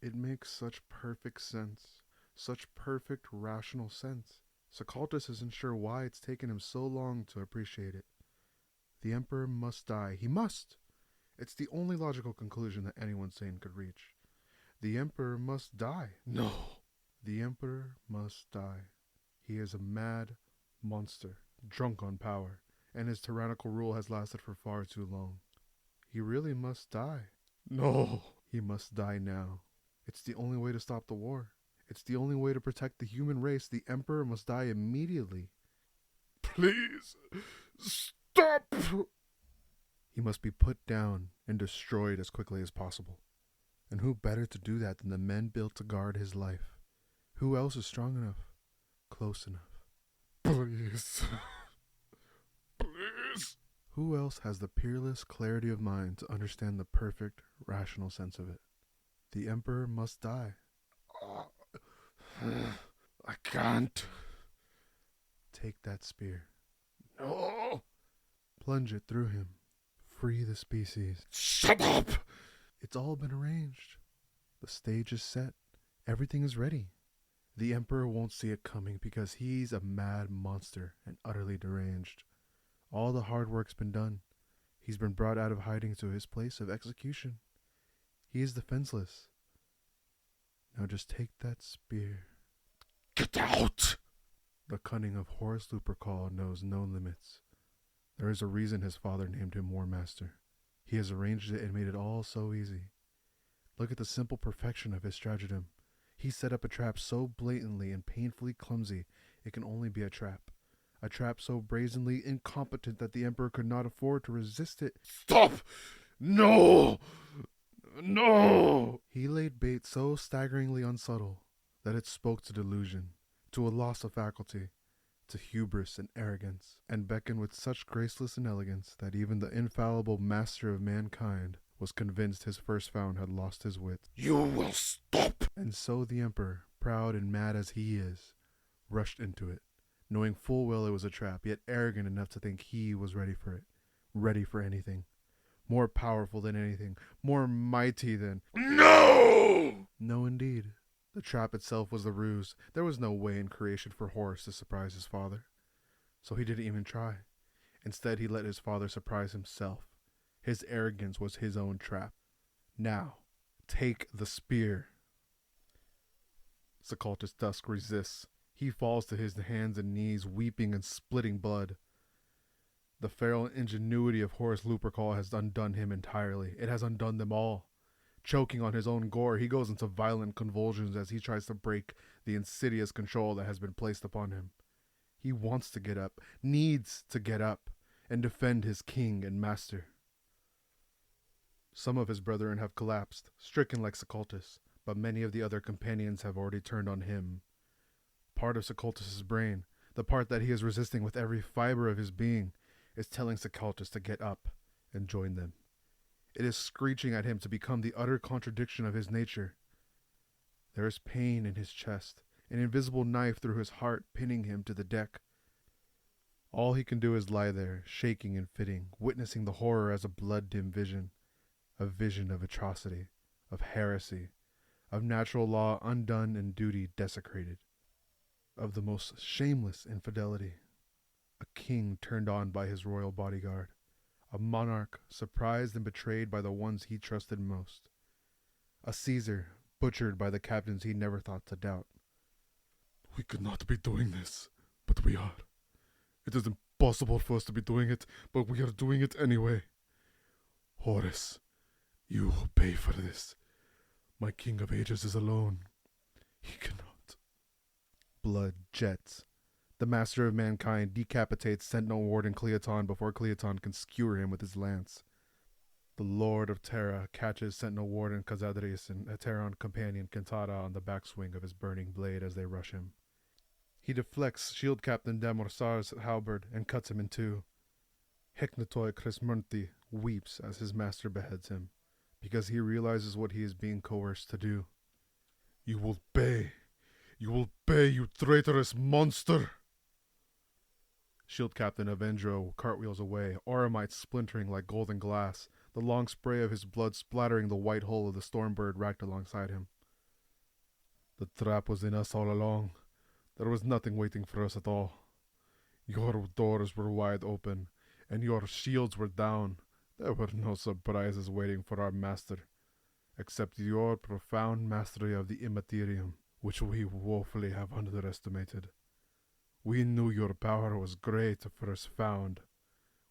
It makes such perfect sense. Such perfect, rational sense. Secaltus isn't sure why it's taken him so long to appreciate it. The Emperor must die. He must! It's the only logical conclusion that anyone sane could reach. The Emperor must die. No! The Emperor must die. He is a mad monster, drunk on power, and his tyrannical rule has lasted for far too long. He really must die. No! He must die now. It's the only way to stop the war. It's the only way to protect the human race. The Emperor must die immediately. Please, stop! He must be put down and destroyed as quickly as possible. And who better to do that than the men built to guard his life? Who else is strong enough? Close enough? Please. Please. Who else has the peerless clarity of mind to understand the perfect, rational sense of it? The Emperor must die. I can't. Take that spear. No. Plunge it through him. Free the species. Shut up! It's all been arranged. The stage is set. Everything is ready. The Emperor won't see it coming because he's a mad monster and utterly deranged. All the hard work's been done. He's been brought out of hiding to his place of execution. He is defenseless. Now just take that spear. Get out! The cunning of Horus Lupercal knows no limits. There is a reason his father named him War Master. He has arranged it and made it all so easy. Look at the simple perfection of his stratagem. He set up a trap so blatantly and painfully clumsy it can only be a trap. A trap so brazenly incompetent that the Emperor could not afford to resist it. Stop! No! No! He laid bait so staggeringly unsubtle that it spoke to delusion, to a loss of faculty, to hubris and arrogance, and beckoned with such graceless inelegance that even the infallible master of mankind was convinced his first found had lost his wit. You will stop! And so the Emperor, proud and mad as he is, rushed into it, knowing full well it was a trap, yet arrogant enough to think he was ready for it, ready for anything, more powerful than anything, more mighty than... No! No, indeed. The trap itself was the ruse. There was no way in creation for Horus to surprise his father. So he didn't even try. Instead, he let his father surprise himself. His arrogance was his own trap. Now, take the spear. Secaltus Dusk resists. He falls to his hands and knees, weeping and splitting blood. The feral ingenuity of Horus Lupercal has undone him entirely. It has undone them all. Choking on his own gore, he goes into violent convulsions as he tries to break the insidious control that has been placed upon him. He wants to get up, needs to get up, and defend his king and master. Some of his brethren have collapsed, stricken like Secaltus, but many of the other companions have already turned on him. Part of Secaltus's brain, the part that he is resisting with every fiber of his being, is telling Secaltus to get up and join them. It is screeching at him to become the utter contradiction of his nature. There is pain in his chest, an invisible knife through his heart pinning him to the deck. All he can do is lie there, shaking and fitting, witnessing the horror as a blood-dim vision. A vision of atrocity, of heresy, of natural law undone and duty desecrated, of the most shameless infidelity. A king turned on by his royal bodyguard. A monarch surprised and betrayed by the ones he trusted most. A Caesar butchered by the captains he never thought to doubt. We could not be doing this, but we are. It is impossible for us to be doing it, but we are doing it anyway. Horus, you will pay for this. My King of Ages is alone. He cannot. Blood jets. The master of mankind decapitates Sentinel Warden Cleoton before Cleoton can skewer him with his lance. The Lord of Terra catches Sentinel Warden Cazadris and Heteron companion Kentara on the backswing of his burning blade as they rush him. He deflects Shield Captain Damorsar's halberd and cuts him in two. Heknatoi Cresmurti weeps as his master beheads him, because he realizes what he is being coerced to do. You will pay! You will pay, you traitorous monster! Shield Captain Avendro cartwheels away, Auramite splintering like golden glass, the long spray of his blood splattering the white hull of the Stormbird racked alongside him. The trap was in us all along. There was nothing waiting for us at all. Your doors were wide open, and your shields were down. There were no surprises waiting for our master, except your profound mastery of the immaterium, which we woefully have underestimated. We knew your power was great first found.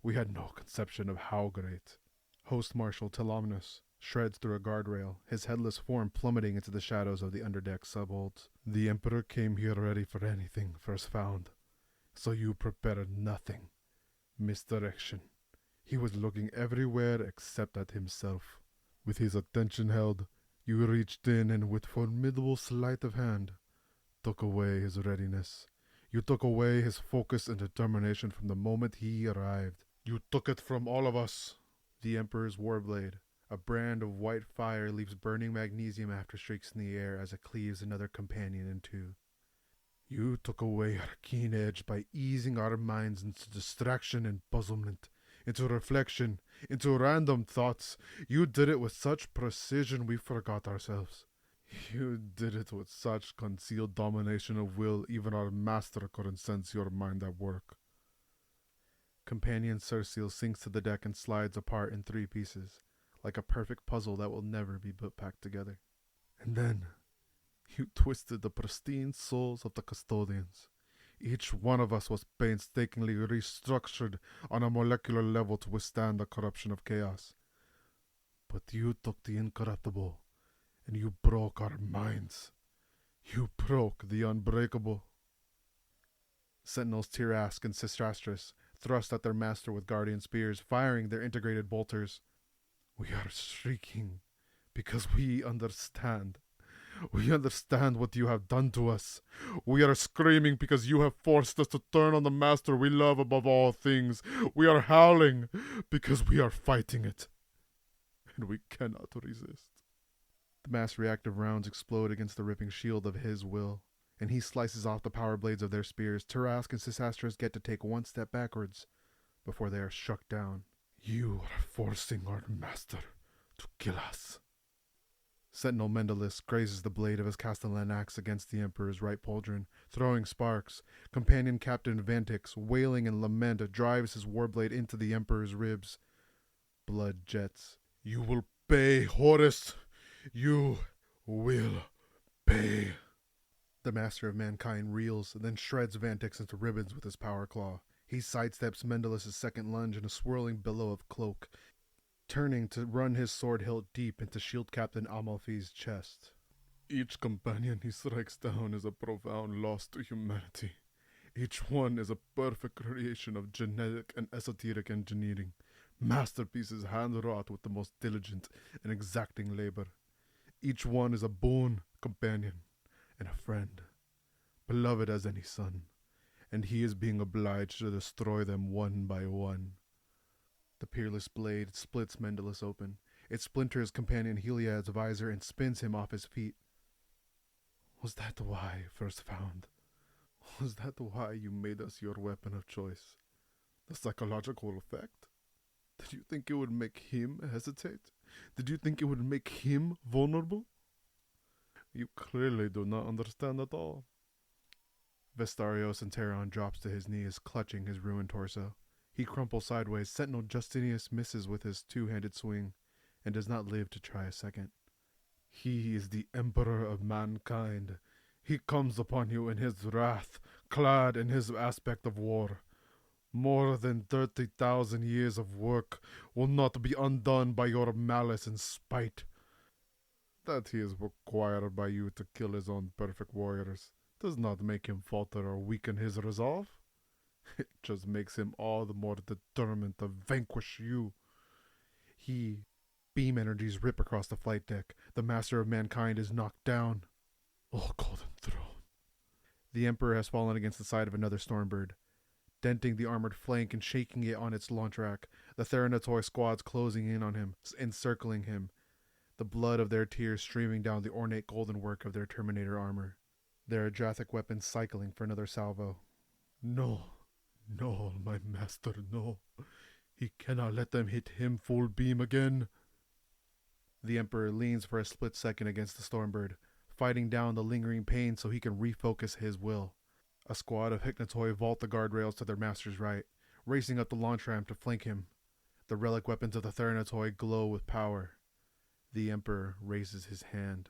We had no conception of how great. Host Marshal Telomnus shreds through a guardrail, his headless form plummeting into the shadows of the underdeck subholds. The Emperor came here ready for anything first found, so you prepared nothing. Misdirection. He was looking everywhere except at himself. With his attention held, you reached in and with formidable sleight of hand, took away his readiness. You took away his focus and determination from the moment he arrived. You took it from all of us. The Emperor's warblade, a brand of white fire, leaves burning magnesium after streaks in the air as it cleaves another companion in two. You took away our keen edge by easing our minds into distraction and puzzlement, into reflection, into random thoughts. You did it with such precision we forgot ourselves. You did it with such concealed domination of will even our master couldn't sense your mind at work. Companion Cerseal sinks to the deck and slides apart in 3 pieces, like a perfect puzzle that will never be put back together. And then, you twisted the pristine souls of the custodians. Each one of us was painstakingly restructured on a molecular level to withstand the corruption of chaos. But you took the incorruptible, and you broke our minds. You broke the unbreakable. Sentinels Tirask and Sistrastris thrust at their master with guardian spears, firing their integrated bolters. We are shrieking because we understand. We understand what you have done to us. We are screaming because you have forced us to turn on the master we love above all things. We are howling because we are fighting it. And we cannot resist. The mass reactive rounds explode against the ripping shield of his will, and he slices off the power blades of their spears. Tirask and Sisastras get to take 1 step backwards before they are struck down. You are forcing our master to kill us. Sentinel Mendalis grazes the blade of his Castellan axe against the Emperor's right pauldron, throwing sparks. Companion Captain Vantix, wailing in lament, drives his warblade into the Emperor's ribs. Blood jets. You will pay, Horus! You will pay. The Master of Mankind reels, then shreds Vantix into ribbons with his power claw. He sidesteps Mendalis' second lunge in a swirling billow of cloak, turning to run his sword hilt deep into Shield Captain Amalfi's chest. Each companion he strikes down is a profound loss to humanity. Each one is a perfect creation of genetic and esoteric engineering, masterpieces hand-wrought with the most diligent and exacting labor. Each one is a boon companion and a friend, beloved as any son, and he is being obliged to destroy them one by one. The peerless blade splits Mendalis open. It splinters companion Heliad's visor and spins him off his feet. Was that why, first found? Was that why you made us your weapon of choice? The psychological effect? Did you think it would make him hesitate? Did you think it would make him vulnerable? You clearly do not understand at all. Vestarios Enteron drops to his knees, clutching his ruined torso. He crumples sideways. Sentinel Justinius misses with his 2-handed swing, and does not live to try a second. He is the Emperor of mankind. He comes upon you in his wrath, clad in his aspect of war. More than 30,000 years of work will not be undone by your malice and spite. That he is required by you to kill his own perfect warriors does not make him falter or weaken his resolve. It just makes him all the more determined to vanquish you. Beam energies rip across the flight deck. The Master of Mankind is knocked down. Oh, Golden Throne. The Emperor has fallen against the side of another Stormbird, denting the armored flank and shaking it on its launch rack. The Theranatoi squads closing in on him, encircling him, the blood of their tears streaming down the ornate golden work of their Terminator armor. Their Adrathic weapons cycling for another salvo. No, my master, no. He cannot let them hit him full beam again. The Emperor leans for a split second against the Stormbird, fighting down the lingering pain so he can refocus his will. A squad of Hypnotoi vault the guardrails to their master's right, racing up the launch ramp to flank him. The relic weapons of the Theranatoi glow with power. The Emperor raises his hand.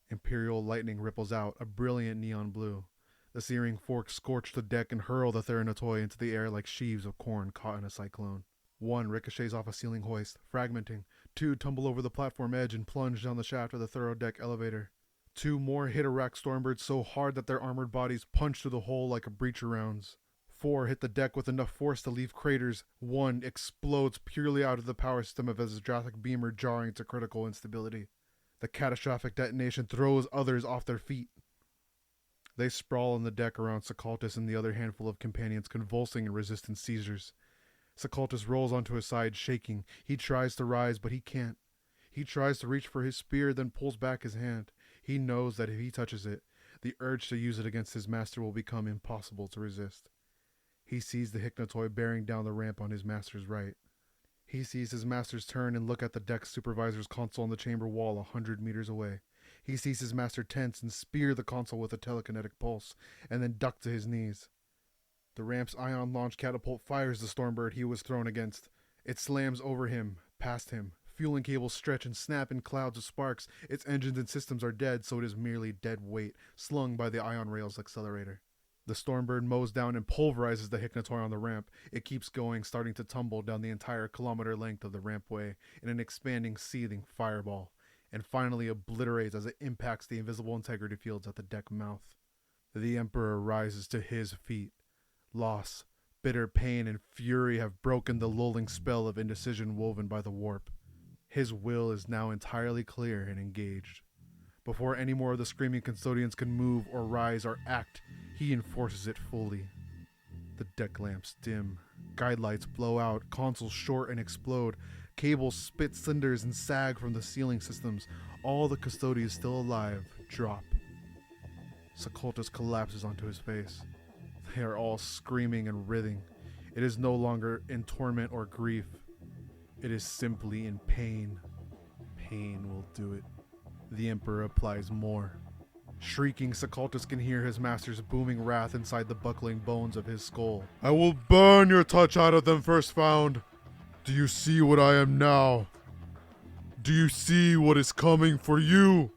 Imperial lightning ripples out, a brilliant neon blue. The searing forks scorch the deck and hurl the Theranatoi into the air like sheaves of corn caught in a cyclone. One ricochets off a ceiling hoist, fragmenting. Two tumble over the platform edge and plunge down the shaft of the Thorough deck elevator. Two more hit a rack Stormbird so hard that their armored bodies punch through the hole like a breacher rounds. Four hit the deck with enough force to leave craters. One explodes purely out of the power system of a Zdrastic beamer, jarring to critical instability. The catastrophic detonation throws others off their feet. They sprawl on the deck around Secautus and the other handful of companions, convulsing in resistant seizures. Secautus rolls onto his side, shaking. He tries to rise, but he can't. He tries to reach for his spear, then pulls back his hand. He knows that if he touches it, the urge to use it against his master will become impossible to resist. He sees the Hypnotoi bearing down the ramp on his master's right. He sees his masters turn and look at the deck supervisor's console on the chamber wall 100 meters away. He sees his master tense and spear the console with a telekinetic pulse, and then duck to his knees. The ramp's ion launch catapult fires the Stormbird he was thrown against. It slams over him, past him. Fueling cables stretch and snap in clouds of sparks. Its engines and systems are dead, so it is merely dead weight, slung by the ion rail's accelerator. The Stormbird mows down and pulverizes the Hypnotoi on the ramp. It keeps going, starting to tumble down the entire kilometer length of the rampway in an expanding, seething fireball, and finally obliterates as it impacts the invisible integrity fields at the deck mouth. The Emperor rises to his feet. Loss, bitter pain, and fury have broken the lulling spell of indecision woven by the warp. His will is now entirely clear and engaged. Before any more of the screaming custodians can move or rise or act, he enforces it fully. The deck lamps dim. Guide lights blow out, consoles short and explode. Cables spit cinders and sag from the ceiling systems. All the custodians still alive drop. Secautus collapses onto his face. They are all screaming and writhing. It is no longer in torment or grief. It is simply in pain. Pain will do it. The Emperor applies more. Shrieking, Secautus can hear his master's booming wrath inside the buckling bones of his skull. I will burn your touch out of them, first found. Do you see what I am now? Do you see what is coming for you?